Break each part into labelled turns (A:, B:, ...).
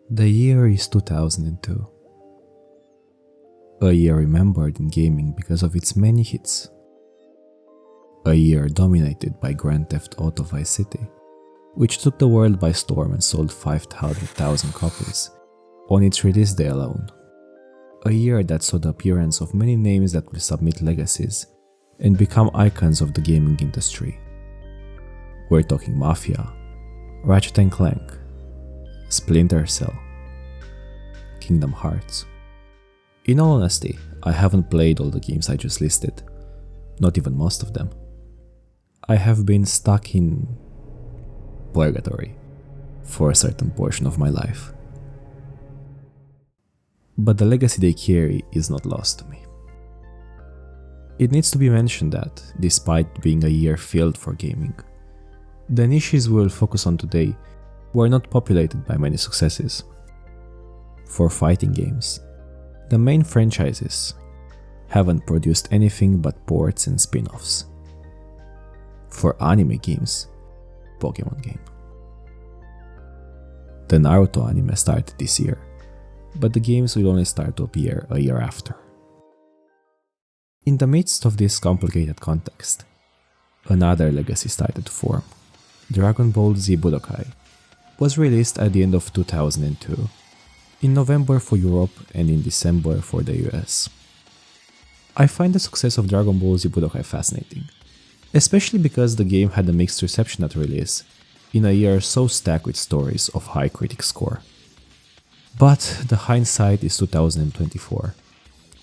A: The year is 2002, a year remembered in gaming because of its many hits, a year dominated by Grand Theft Auto Vice City, which took the world by storm and sold 500,000 copies on its release day alone, a year that saw the appearance of many names that will submit legacies and become icons of the gaming industry. We're talking Mafia, Ratchet & Clank, Splinter Cell, Kingdom Hearts. In all honesty, I haven't played all the games I just listed, not even most of them. I have been stuck in purgatory for a certain portion of my life. But the legacy they carry is not lost to me. It needs to be mentioned that, despite being a year filled for gaming, the niches we will focus on today were not populated by many successes. For fighting games, the main franchises haven't produced anything but ports and spin-offs. For anime games, Pokemon game. The Naruto anime started this year, but the games will only start to appear a year after. In the midst of this complicated context, another legacy started to form. Dragon Ball Z Budokai was released at the end of 2002, in November for Europe and in December for the US. I find the success of Dragon Ball Z Budokai fascinating, especially because the game had a mixed reception at release, in a year so stacked with stories of high critic score. But the hindsight is 2024,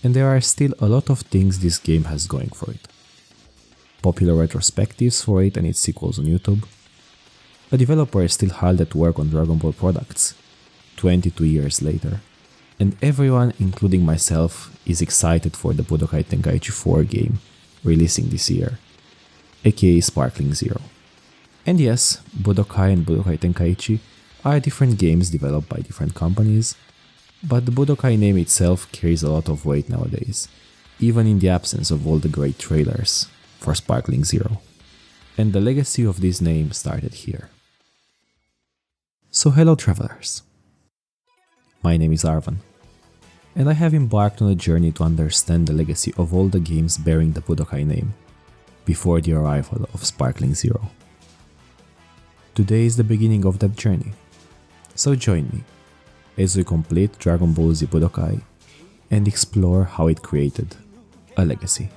A: and there are still a lot of things this game has going for it. Popular retrospectives for it and its sequels on YouTube. A developer is still hard at work on Dragon Ball products, 22 years later, and everyone, including myself, is excited for the Budokai Tenkaichi 4 game releasing this year, aka Sparkling Zero. And yes, Budokai and Budokai Tenkaichi are different games developed by different companies, but the Budokai name itself carries a lot of weight nowadays, even in the absence of all the great trailers for Sparkling Zero. And the legacy of this name started here. So hello travelers. My name is Arvan, and I have embarked on a journey to understand the legacy of all the games bearing the Budokai name, before the arrival of Sparkling Zero. Today is the beginning of that journey, so join me as we complete Dragon Ball Z Budokai and explore how it created a legacy.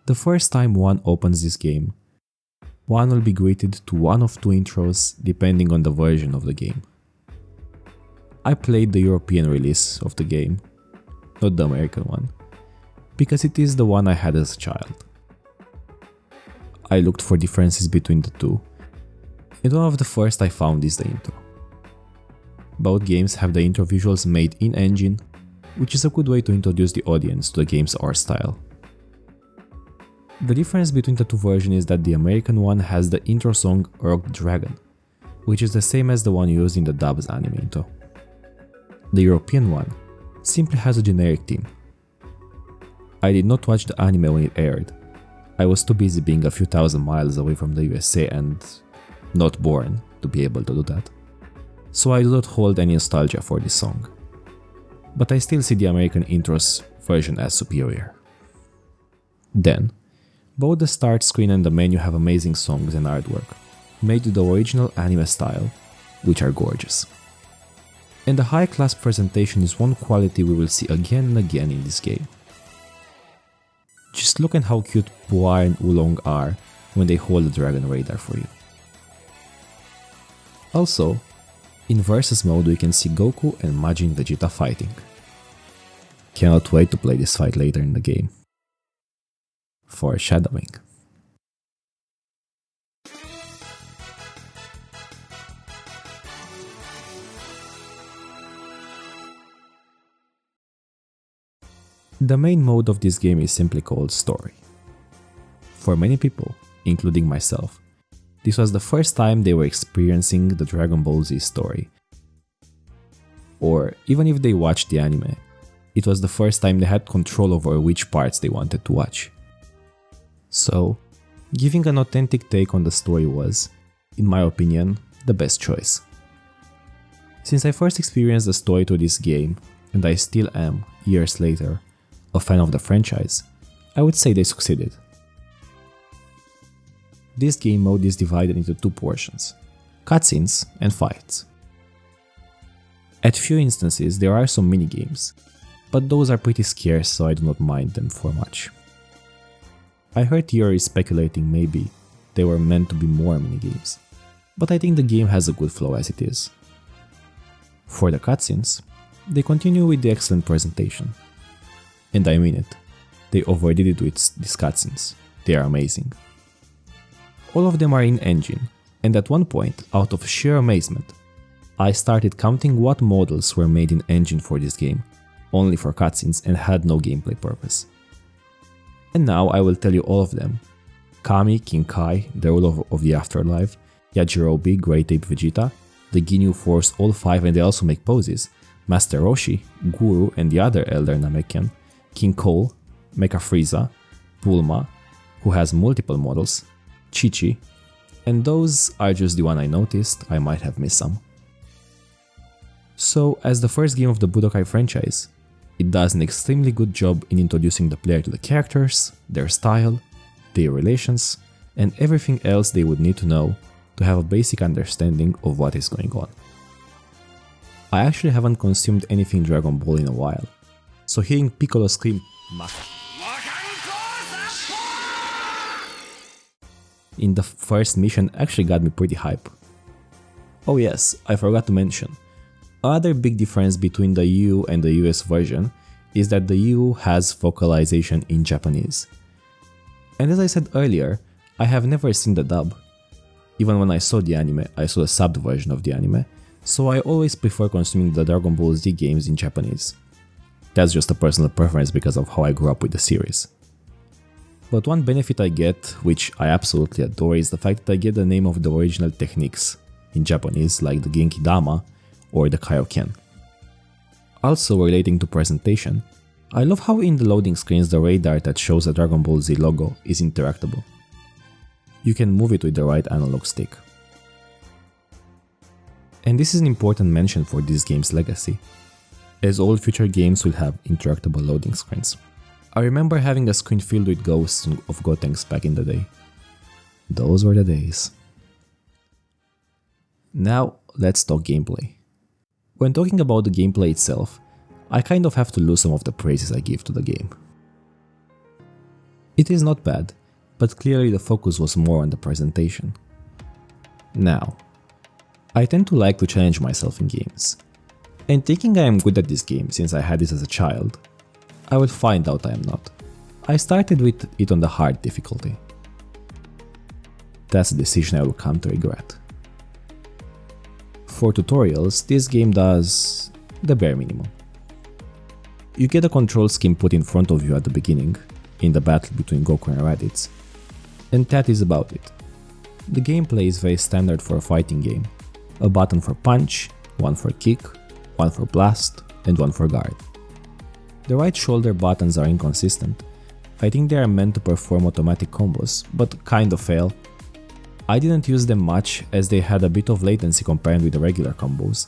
A: The first time one opens this game, one will be greeted to one of two intros depending on the version of the game. I played the European release of the game, not the American one, because it is the one I had as a child. I looked for differences between the two, and one of the first I found is the intro. Both games have the intro visuals made in-engine, which is a good way to introduce the audience to the game's art style. The difference between the two versions is that the American one has the intro song Rock the Dragon, which is the same as the one used in the dub's anime intro. The European one simply has a generic theme. I did not watch the anime when it aired. I was too busy being a few thousand miles away from the USA and not born to be able to do that. So I do not hold any nostalgia for this song. But I still see the American intro's version as superior. Then, both the start screen and the menu have amazing songs and artwork, made with the original anime style, which are gorgeous. And the high-class presentation is one quality we will see again and again in this game. Just look at how cute Puar and Oolong are when they hold the dragon radar for you. Also, in versus mode we can see Goku and Majin Vegeta fighting. Cannot wait to play this fight later in the game. Foreshadowing. The main mode of this game is simply called Story. For many people, including myself, this was the first time they were experiencing the Dragon Ball Z story, or even if they watched the anime, it was the first time they had control over which parts they wanted to watch. So, giving an authentic take on the story was, in my opinion, the best choice. Since I first experienced the story to this game, and I still am, years later, a fan of the franchise, I would say they succeeded. This game mode is divided into two portions: cutscenes and fights. At few instances there are some minigames, but those are pretty scarce, so I do not mind them for much. I heard theories speculating maybe they were meant to be more minigames, but I think the game has a good flow as it is. For the cutscenes, they continue with the excellent presentation. And I mean it, they overdid it with these cutscenes, they are amazing. All of them are in engine, and at one point, out of sheer amazement, I started counting what models were made in engine for this game, only for cutscenes and had no gameplay purpose. And now I will tell you all of them: Kami, King Kai, the ruler of the afterlife, Yajirobe, Great Ape Vegeta, the Ginyu Force, all 5 and they also make poses, Master Roshi, Guru and the other Elder Namekian, King Cole, Mecha Frieza, Bulma, who has multiple models, Chi-Chi, and those are just the one I noticed, I might have missed some. So, as the first game of the Budokai franchise, it does an extremely good job in introducing the player to the characters, their style, their relations, and everything else they would need to know to have a basic understanding of what is going on. I actually haven't consumed anything Dragon Ball in a while, so hearing Piccolo scream Maka in the first mission actually got me pretty hype. Oh yes, I forgot to mention, another big difference between the EU and the US version is that the EU has vocalization in Japanese. And as I said earlier, I have never seen the dub. Even when I saw the anime, I saw the subbed version of the anime, so I always prefer consuming the Dragon Ball Z games in Japanese. That's just a personal preference because of how I grew up with the series. But one benefit I get, which I absolutely adore, is the fact that I get the name of the original techniques in Japanese, like the Genki Dama or the Kaioken. Also relating to presentation, I love how in the loading screens the radar that shows the Dragon Ball Z logo is interactable. You can move it with the right analog stick. And this is an important mention for this game's legacy, as all future games will have interactable loading screens. I remember having a screen filled with ghosts of Gotenks back in the day. Those were the days. Now let's talk gameplay. When talking about the gameplay itself, I kind of have to lose some of the praises I give to the game. It is not bad, but clearly the focus was more on the presentation. Now, I tend to like to challenge myself in games, and thinking I am good at this game since I had this as a child, I will find out I am not. I started with it on the hard difficulty. That's a decision I will come to regret. For tutorials, this game does the bare minimum. You get a control scheme put in front of you at the beginning, in the battle between Goku and Raditz, and that is about it. The gameplay is very standard for a fighting game. A button for punch, one for kick, one for blast, and one for guard. The right shoulder buttons are inconsistent. I think they are meant to perform automatic combos, but kind of fail. I didn't use them much as they had a bit of latency compared with the regular combos,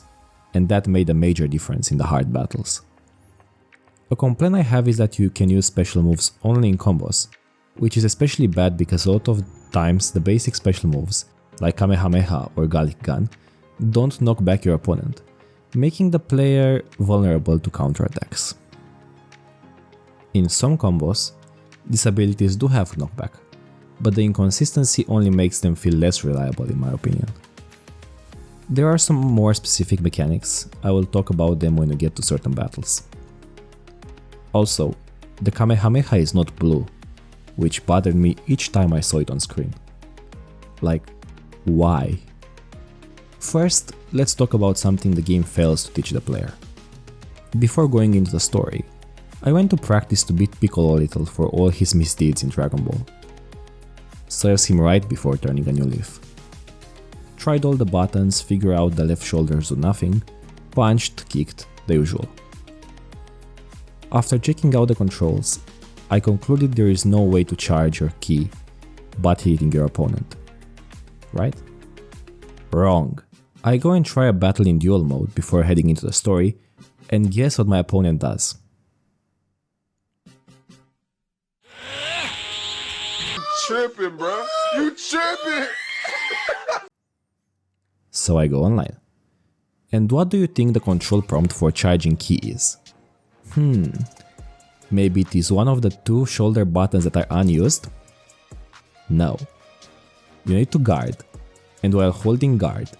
A: and that made a major difference in the hard battles. A complaint I have is that you can use special moves only in combos, which is especially bad because a lot of times the basic special moves, like Kamehameha or Gallic Gun, don't knock back your opponent, making the player vulnerable to counterattacks. In some combos, these abilities do have knockback, but the inconsistency only makes them feel less reliable in my opinion. There are some more specific mechanics, I will talk about them when we get to certain battles. Also, the Kamehameha is not blue, which bothered me each time I saw it on screen. Like, why? First, let's talk about something the game fails to teach the player. Before going into the story, I went to practice to beat Piccolo a little for all his misdeeds in Dragon Ball. Serves him right before turning a new leaf. Tried all the buttons, figure out the left shoulders do nothing, punched, kicked, the usual. After checking out the controls, I concluded there is no way to charge your ki but hitting your opponent. Right? Wrong. I go and try a battle in duel mode before heading into the story, and guess what my opponent does?
B: You tripping, bro. You tripping!
A: So I go online. And what do you think the control prompt for charging ki is? Maybe it is one of the 2 shoulder buttons that are unused? No. You need to guard, and while holding guard,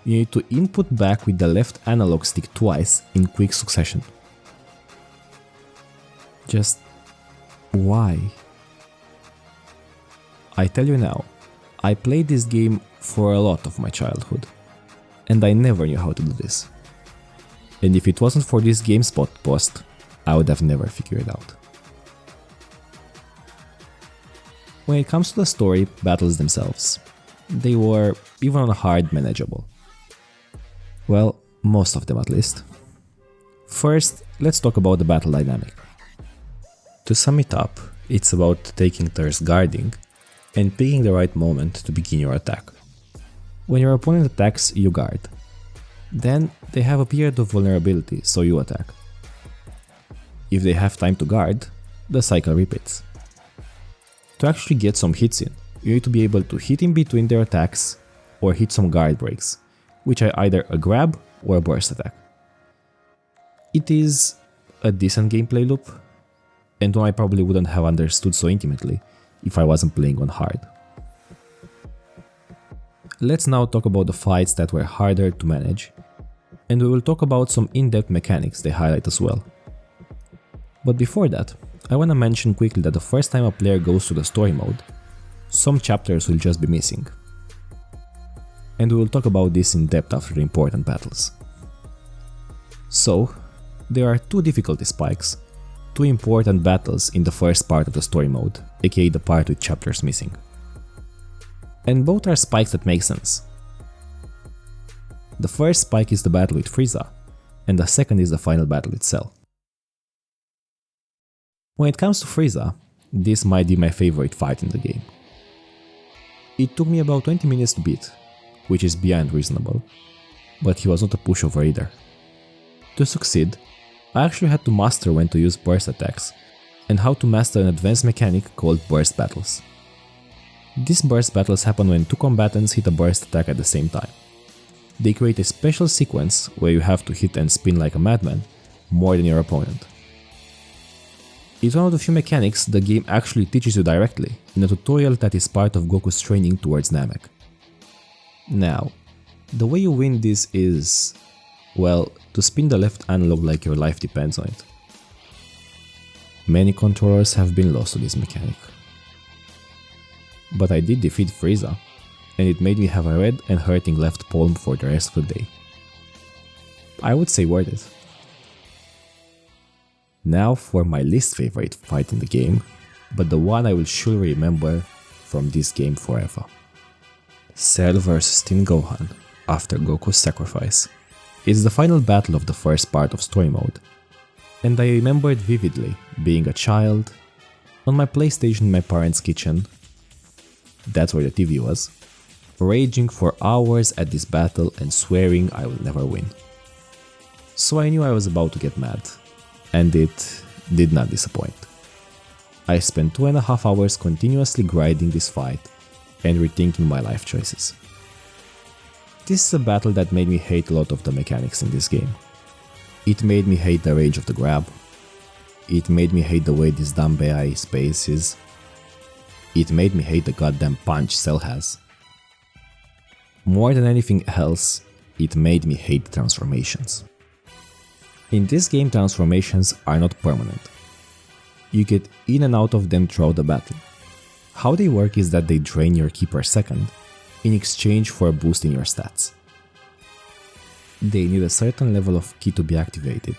A: you need to input back with the left analog stick twice in quick succession. Just why? I tell you now, I played this game for a lot of my childhood, and I never knew how to do this. And if it wasn't for this GameSpot post, I would have never figured it out. When it comes to the story battles themselves, they were, even on hard, manageable. Well, most of them at least. First, let's talk about the battle dynamic. To sum it up, it's about taking turns guarding and picking the right moment to begin your attack. When your opponent attacks, you guard. Then they have a period of vulnerability, so you attack. If they have time to guard, the cycle repeats. To actually get some hits in, you need to be able to hit in between their attacks or hit some guard breaks, which are either a grab or a burst attack. It is a decent gameplay loop, and one I probably wouldn't have understood so intimately if I wasn't playing on hard. Let's now talk about the fights that were harder to manage, and we will talk about some in-depth mechanics they highlight as well. But before that, I wanna mention quickly that the first time a player goes to the story mode, some chapters will just be missing. And we will talk about this in depth after the important battles. So, there are 2 difficulty spikes, 2 important battles in the first part of the story mode, aka the part with chapters missing. And both are spikes that make sense. The first spike is the battle with Frieza, and the second is the final battle with Cell. When it comes to Frieza, this might be my favorite fight in the game. It took me about 20 minutes to beat, which is beyond reasonable, but he was not a pushover either. To succeed, I actually had to master when to use burst attacks, and how to master an advanced mechanic called burst battles. These burst battles happen when 2 combatants hit a burst attack at the same time. They create a special sequence where you have to hit and spin like a madman, more than your opponent. It's one of the few mechanics the game actually teaches you directly in a tutorial that is part of Goku's training towards Namek. Now, the way you win this is, well, to spin the left analog like your life depends on it. Many controllers have been lost to this mechanic. But I did defeat Frieza, and it made me have a red and hurting left palm for the rest of the day. I would say worth it. Now for my least favorite fight in the game, but the one I will surely remember from this game forever. Cell vs Teen Gohan after Goku's sacrifice. It's the final battle of the first part of story mode, and I remember it vividly, being a child, on my PlayStation in my parents' kitchen, that's where the TV was, raging for hours at this battle and swearing I will never win. So I knew I was about to get mad, and it did not disappoint. I spent 2.5 hours continuously grinding this fight and rethinking my life choices. This is a battle that made me hate a lot of the mechanics in this game. It made me hate the range of the grab. It made me hate the way this dumb AI space is. It made me hate the goddamn punch Cell has. More than anything else, it made me hate the transformations. In this game, transformations are not permanent. You get in and out of them throughout the battle. How they work is that they drain your ki per second in exchange for a boost in your stats. They need a certain level of ki to be activated,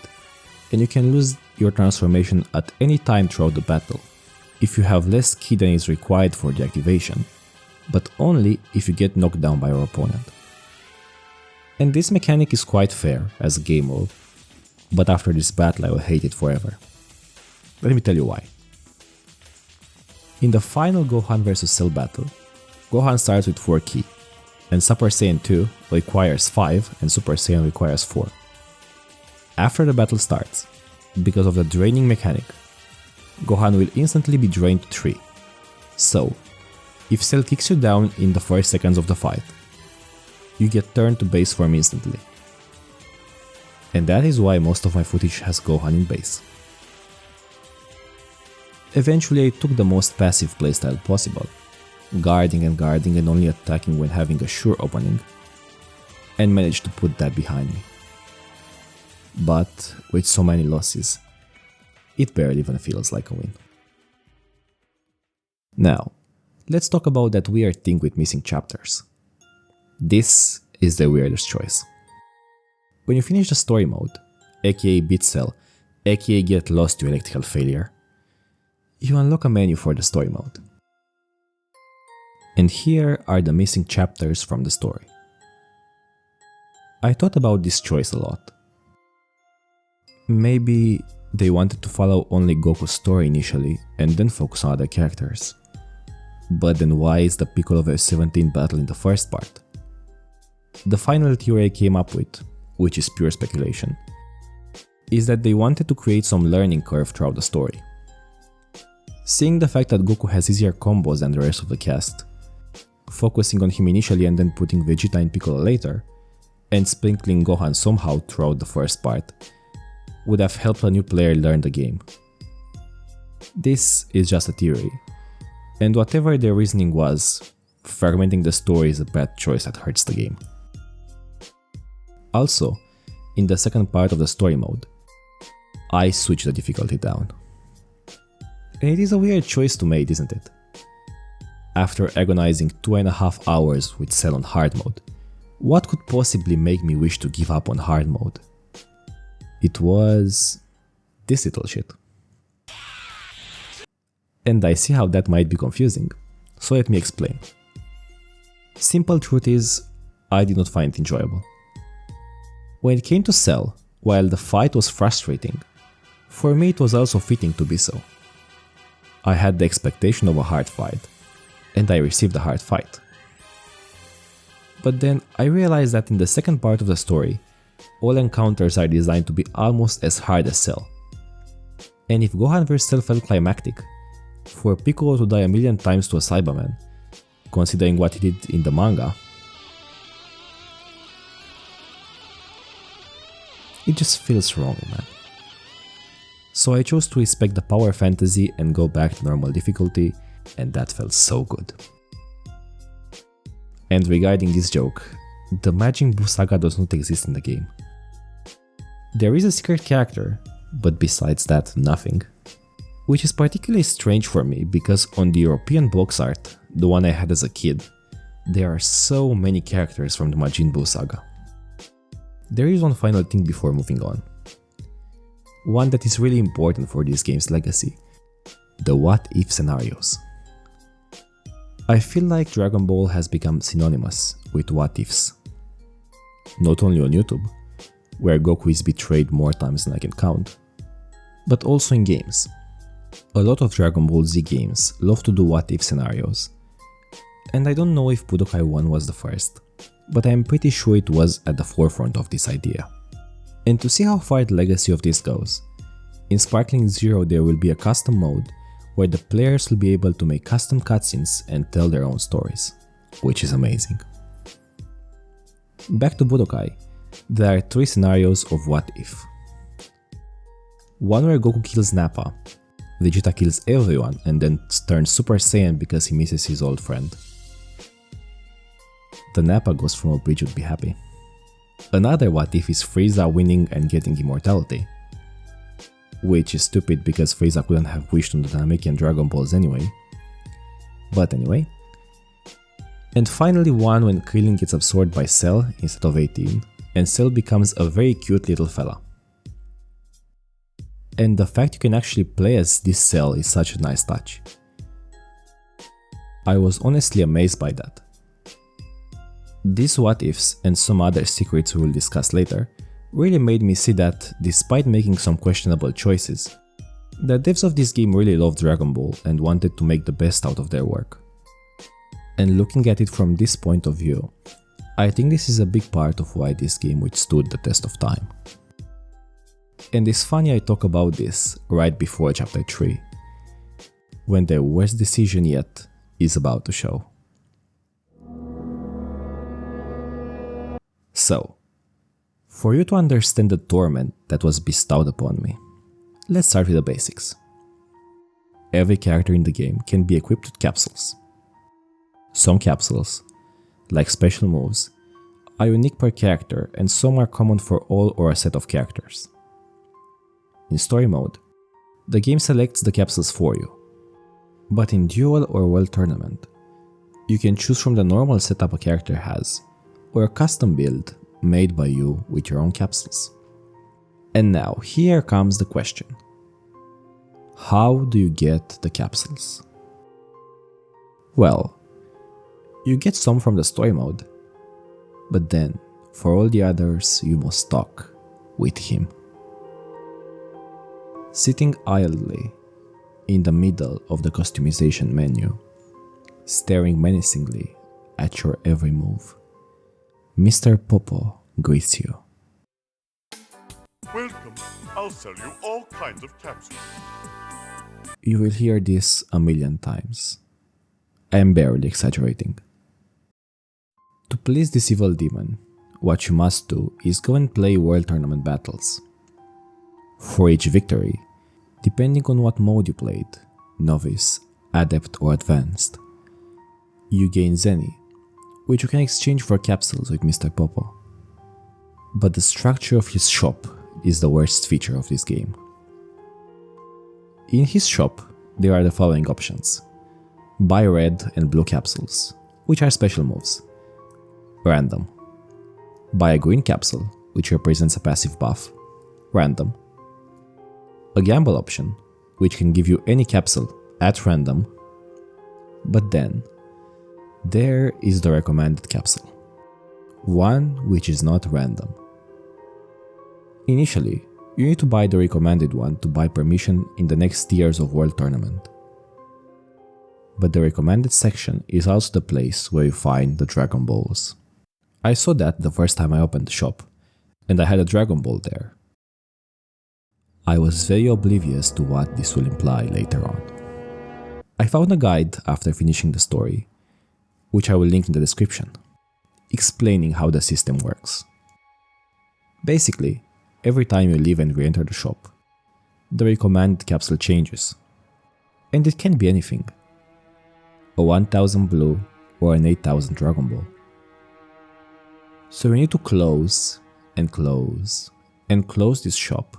A: and you can lose your transformation at any time throughout the battle if you have less ki than is required for the activation, but only if you get knocked down by your opponent. And this mechanic is quite fair as a game rule, but after this battle I will hate it forever. Let me tell you why. In the final Gohan vs Cell battle, Gohan starts with 4 ki, and Super Saiyan 2 requires 5 and Super Saiyan requires 4. After the battle starts, because of the draining mechanic, Gohan will instantly be drained to 3. So, if Cell kicks you down in the first seconds of the fight, you get turned to base form instantly. And that is why most of my footage has Gohan in base. Eventually I took the most passive playstyle possible, guarding and only attacking when having a sure opening, and managed to put that behind me. But with so many losses, it barely even feels like a win. Now, let's talk about that weird thing with missing chapters. This is the weirdest choice. When you finish the story mode, aka beat Cell, aka get lost to electrical failure, you unlock a menu for the story mode. And here are the missing chapters from the story. I thought about this choice a lot. Maybe they wanted to follow only Goku's story initially and then focus on other characters. But then why is the Piccolo vs 17 battle in the first part? The final theory I came up with, which is pure speculation, is that they wanted to create some learning curve throughout the story. Seeing the fact that Goku has easier combos than the rest of the cast, focusing on him initially and then putting Vegeta and Piccolo later, and sprinkling Gohan somehow throughout the first part, would have helped a new player learn the game. This is just a theory, and whatever their reasoning was, fragmenting the story is a bad choice that hurts the game. Also, in the second part of the story mode, I switched the difficulty down. And it is a weird choice to make, isn't it? After agonizing 2.5 hours with Cell on hard mode, what could possibly make me wish to give up on hard mode? It was this little shit. And I see how that might be confusing, so let me explain. Simple truth is, I did not find it enjoyable. When it came to Cell, while the fight was frustrating, for me it was also fitting to be so. I had the expectation of a hard fight, and I received a hard fight. But then I realized that in the second part of the story, all encounters are designed to be almost as hard as Cell. And if Gohan vs Cell felt climactic, for Piccolo to die a million times to a Cyberman, considering what he did in the manga, it just feels wrong, man. So I chose to respect the power fantasy and go back to normal difficulty, and that felt so good. And regarding this joke, the Majin Buu saga does not exist in the game. There is a secret character, but besides that, nothing. Which is particularly strange for me because on the European box art, the one I had as a kid, there are so many characters from the Majin Buu saga. There is one final thing before moving on. One that is really important for this game's legacy: the what-if scenarios. I feel like Dragon Ball has become synonymous with what-ifs. Not only on YouTube, where Goku is betrayed more times than I can count, but also in games. A lot of Dragon Ball Z games love to do what-if scenarios, and I don't know if Budokai 1 was the first, but I am pretty sure it was at the forefront of this idea. And to see how far the legacy of this goes, in Sparkling Zero there will be a custom mode where the players will be able to make custom cutscenes and tell their own stories, which is amazing. Back to Budokai, there are 3 scenarios of what if. One where Goku kills Nappa, Vegeta kills everyone and then turns Super Saiyan because he misses his old friend. The Nappa ghost from a bridge would be happy. Another what if is Frieza winning and getting immortality, which is stupid because Frieza couldn't have wished on the Namekian Dragon Balls anyway. But anyway. And finally one when Krillin gets absorbed by Cell instead of 18, and Cell becomes a very cute little fella. And the fact you can actually play as this Cell is such a nice touch. I was honestly amazed by that. These what ifs and some other secrets we will discuss later really made me see that, despite making some questionable choices, the devs of this game really loved Dragon Ball and wanted to make the best out of their work. And looking at it from this point of view, I think this is a big part of why this game withstood the test of time. And it's funny I talk about this right before chapter 3, when the worst decision yet is about to show. So, for you to understand the torment that was bestowed upon me, let's start with the basics. Every character in the game can be equipped with capsules. Some capsules, like special moves, are unique per character and some are common for all or a set of characters. In story mode, the game selects the capsules for you. But in duel or world tournament, you can choose from the normal setup a character has, or a custom build made by you with your own capsules. And now here comes the question. How do you get the capsules? Well, you get some from the story mode, but then for all the others you must talk with him. Sitting idly in the middle of the customization menu, staring menacingly at your every move, Mr. Popo greets you.
B: Welcome. I'll sell you all kinds of capsules.
A: You will hear this a million times. I am barely exaggerating. To please this evil demon, what you must do is go and play world tournament battles. For each victory, depending on what mode you played, novice, adept or advanced, you gain Zeni, which you can exchange for capsules with Mr. Popo. But the structure of his shop is the worst feature of this game. In his shop, there are the following options. Buy red and blue capsules, which are special moves. Random. Buy a green capsule, which represents a passive buff. Random. A gamble option, which can give you any capsule at random. But then, there is the recommended capsule. One which is not random. Initially, you need to buy the recommended one to buy permission in the next tiers of World Tournament. But the recommended section is also the place where you find the Dragon Balls. I saw that the first time I opened the shop, and I had a Dragon Ball there. I was very oblivious to what this will imply later on. I found a guide after finishing the story, which I will link in the description, explaining how the system works. Basically, every time you leave and re-enter the shop, the recommended capsule changes. And it can be anything. A 1000 blue or an 8000 Dragon Ball. So you need to close and close and close this shop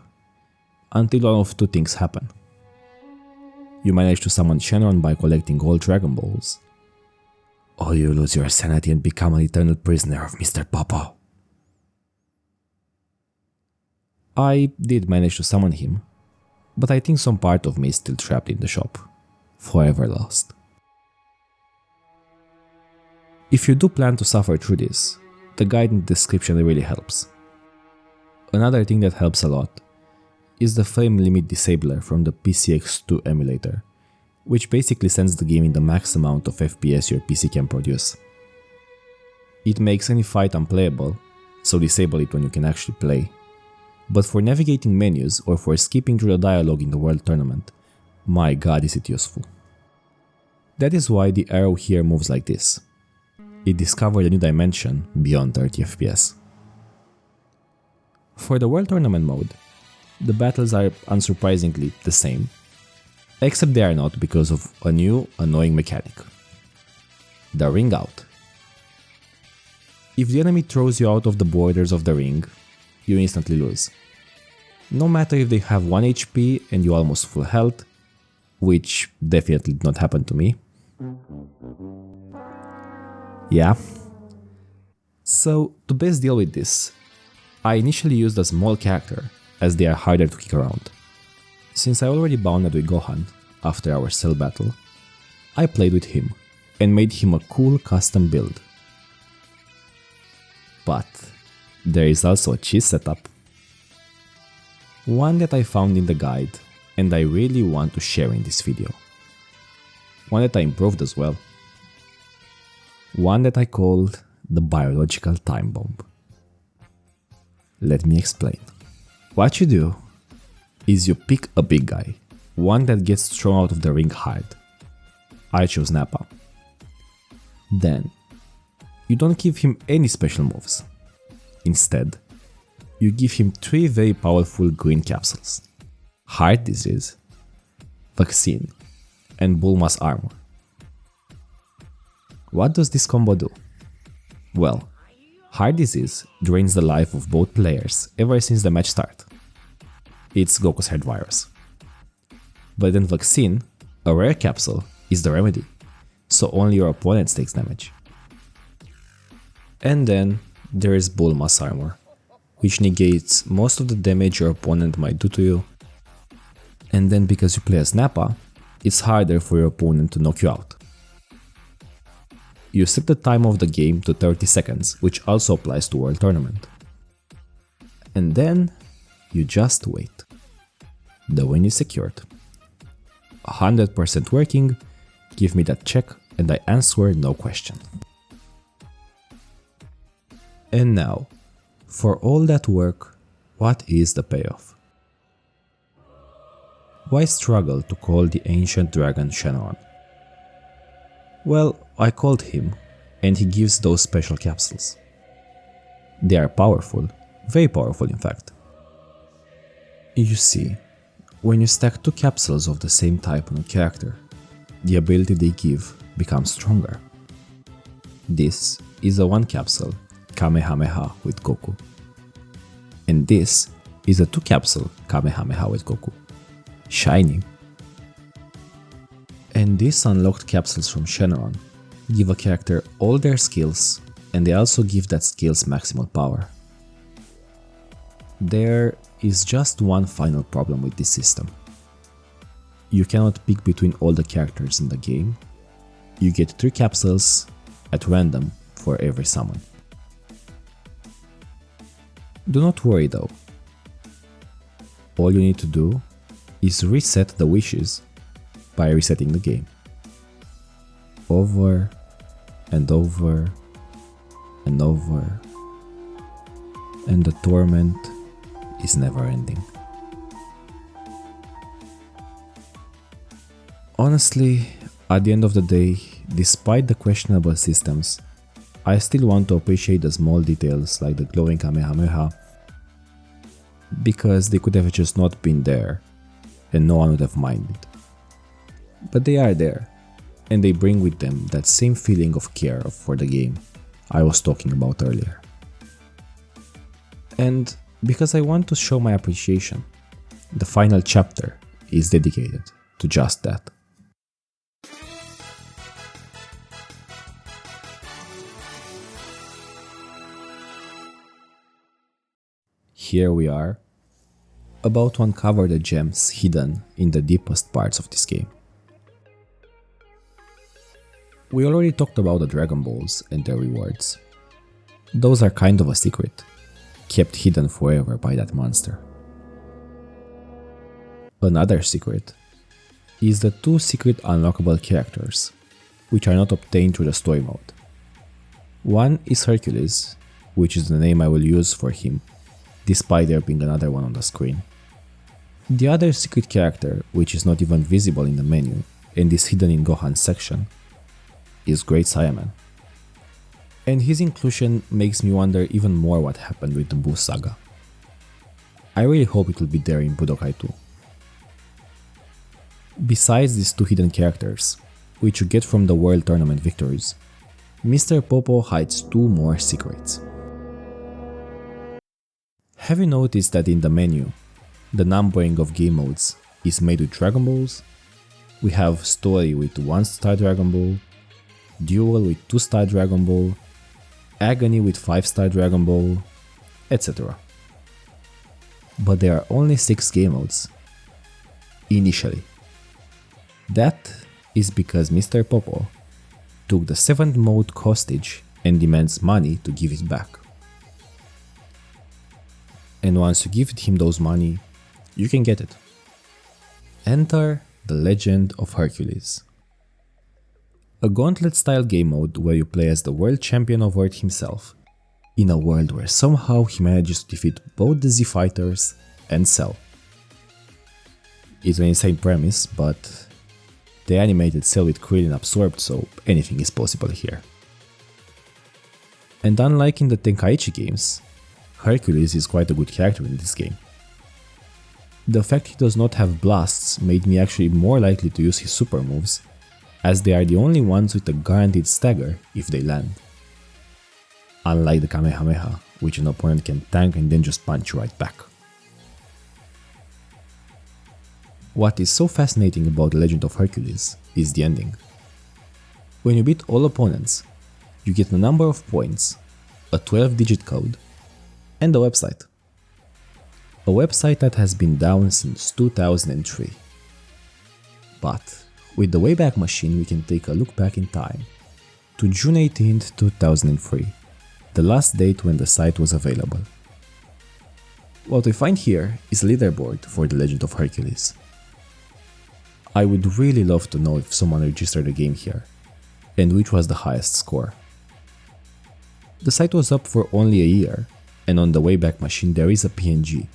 A: until one of two things happen. You manage to summon Shenron by collecting all Dragon Balls, or you lose your sanity and become an eternal prisoner of Mr. Popo. I did manage to summon him, but I think some part of me is still trapped in the shop, forever lost. If you do plan to suffer through this, the guide in the description really helps. Another thing that helps a lot is the frame limit disabler from the PCX2 emulator, which basically sends the game in the max amount of FPS your PC can produce. It makes any fight unplayable, so disable it when you can actually play. But for navigating menus or for skipping through the dialogue in the World Tournament, my god is it useful. That is why the arrow here moves like this. It discovered a new dimension beyond 30 FPS. For the World Tournament mode, the battles are unsurprisingly the same, except they are not because of a new annoying mechanic. The ring out. If the enemy throws you out of the borders of the ring, you instantly lose. No matter if they have 1 HP and you almost full health, which definitely did not happen to me. Yeah. So to best deal with this, I initially used a small character as they are harder to kick around. Since I already bonded with Gohan after our Cell battle, I played with him and made him a cool custom build. But there is also a cheese setup. One that I found in the guide and I really want to share in this video. One that I improved as well. One that I called the biological time bomb. Let me explain. What you do is you pick a big guy, one that gets thrown out of the ring hard. I chose Nappa. Then, you don't give him any special moves. Instead, you give him 3 very powerful green capsules: Heart Disease, Vaccine, and Bulma's Armor. What does this combo do? Well, Heart Disease drains the life of both players ever since the match start. It's Goku's head virus. But then Vaccine, a rare capsule, is the remedy, so only your opponent takes damage. And then there is Bulma's Armor, which negates most of the damage your opponent might do to you. And then because you play as Nappa, it's harder for your opponent to knock you out. You set the time of the game to 30 seconds, which also applies to World Tournament. And then you just wait. The win is secured. 100% working, give me that check and I answer no question. And now, for all that work, what is the payoff? Why struggle to call the ancient dragon Shenron? Well, I called him, and he gives those special capsules. They are powerful, very powerful in fact. You see, when you stack 2 capsules of the same type on a character, the ability they give becomes stronger. This is a 1 capsule Kamehameha with Goku. And this is a 2 capsule Kamehameha with Goku. Shiny. And these unlocked capsules from Shenron give a character all their skills, and they also give that skill's maximal power. There is just one final problem with this system. You cannot pick between all the characters in the game. You get 3 capsules at random for every summon. Do not worry though. All you need to do is reset the wishes by resetting the game. Over and over and over, and the torment is never ending. Honestly, at the end of the day, despite the questionable systems, I still want to appreciate the small details like the glowing Kamehameha, because they could have just not been there and no one would have minded. But they are there, and they bring with them that same feeling of care for the game I was talking about earlier. And because I want to show my appreciation, the final chapter is dedicated to just that. Here we are, about to uncover the gems hidden in the deepest parts of this game. We already talked about the Dragon Balls and their rewards. Those are kind of a secret, kept hidden forever by that monster. Another secret is the 2 secret unlockable characters, which are not obtained through the story mode. One is Hercules, which is the name I will use for him, despite there being another one on the screen. The other secret character, which is not even visible in the menu and is hidden in Gohan's section, is Great Saiyaman. And his inclusion makes me wonder even more what happened with the Buu saga. I really hope it will be there in Budokai 2. Besides these 2 hidden characters, which you get from the World Tournament victories, Mr. Popo hides 2 more secrets. Have you noticed that in the menu, the numbering of game modes is made with Dragon Balls? We have Story with 1-star Dragon Ball, Duel with 2-star Dragon Ball, Agony with 5-star Dragon Ball, etc. But there are only 6 game modes. Initially. That is because Mr. Popo took the 7th mode hostage and demands money to give it back. And once you give him those money, you can get it. Enter The Legend of Hercules. A gauntlet-style game mode where you play as the world champion of Earth himself, in a world where somehow he manages to defeat both the Z Fighters and Cell. It's an insane premise, but they animated Cell with Krillin absorbed, so anything is possible here. And unlike in the Tenkaichi games, Hercules is quite a good character in this game. The fact he does not have blasts made me actually more likely to use his super moves, as they are the only ones with a guaranteed stagger if they land. Unlike the Kamehameha, which an opponent can tank and then just punch right back. What is so fascinating about The Legend of Hercules is the ending. When you beat all opponents, you get a number of points, a 12-digit code, and a website. A website that has been down since 2003. But with the Wayback Machine we can take a look back in time to June 18th, 2003, the last date when the site was available. What we find here is a leaderboard for The Legend of Hercules. I would really love to know if someone registered a game here, and which was the highest score. The site was up for only a year, and on the Wayback Machine there is a PNG,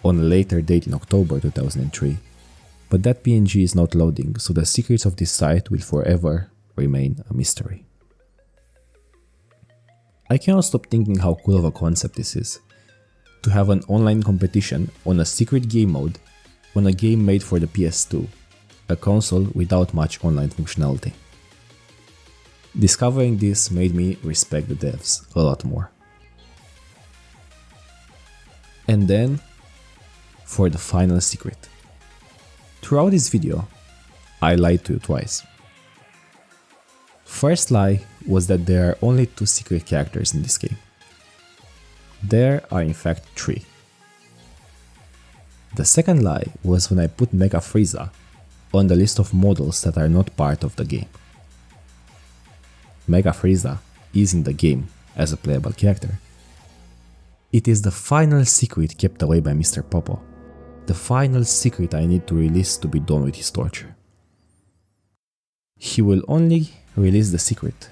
A: on a later date in October 2003, but that PNG is not loading, so the secrets of this site will forever remain a mystery. I cannot stop thinking how cool of a concept this is, to have an online competition on a secret game mode on a game made for the PS2, a console without much online functionality. Discovering this made me respect the devs a lot more. And then, for the final secret. Throughout this video, I lied to you twice. First lie was that there are only 2 secret characters in this game. There are in fact 3. The second lie was when I put Mega Frieza on the list of models that are not part of the game. Mega Frieza is in the game as a playable character. It is the final secret kept away by Mr. Popo, the final secret I need to release to be done with his torture. He will only release the secret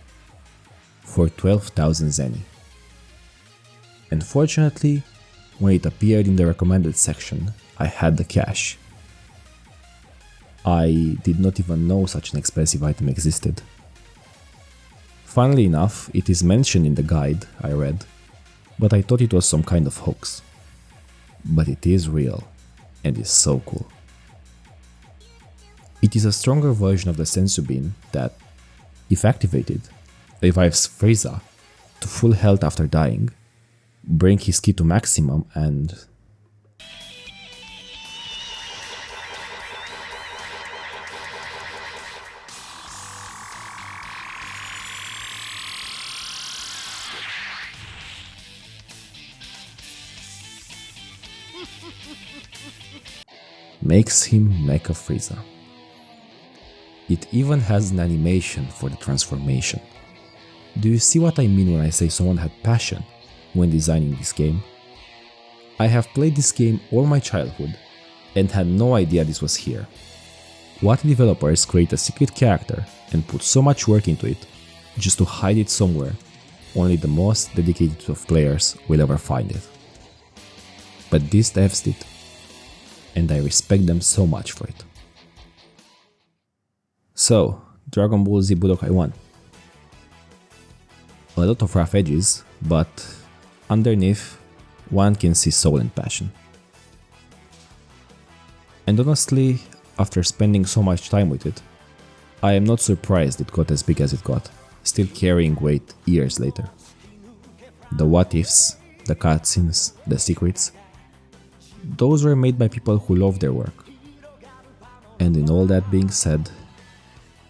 A: for 12,000 zeni. And fortunately, when it appeared in the recommended section, I had the cash. I did not even know such an expensive item existed. Funnily enough, it is mentioned in the guide I read, but I thought it was some kind of hoax. But it is real, and is so cool. It is a stronger version of the Sensu Bean that, if activated, revives Frieza to full health after dying, bring his ki to maximum and... makes him Mecha Frieza. It even has an animation for the transformation. Do you see what I mean when I say someone had passion when designing this game? I have played this game all my childhood and had no idea this was here. What developers create a secret character and put so much work into it just to hide it somewhere, only the most dedicated of players will ever find it. But these devs did, and I respect them so much for it. So, Dragon Ball Z Budokai 1. A lot of rough edges, but underneath, one can see soul and passion. And honestly, after spending so much time with it, I am not surprised it got as big as it got, still carrying weight years later. The what ifs, the cutscenes, the secrets, those were made by people who love their work. And in all that being said,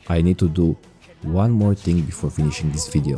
A: I need to do one more thing before finishing this video.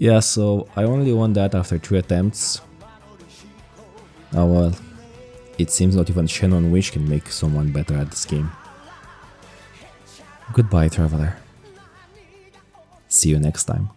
A: Yeah, so I only won that after 3 attempts. Oh well, it seems not even Shannon Wish can make someone better at this game. Goodbye, Traveler. See you next time.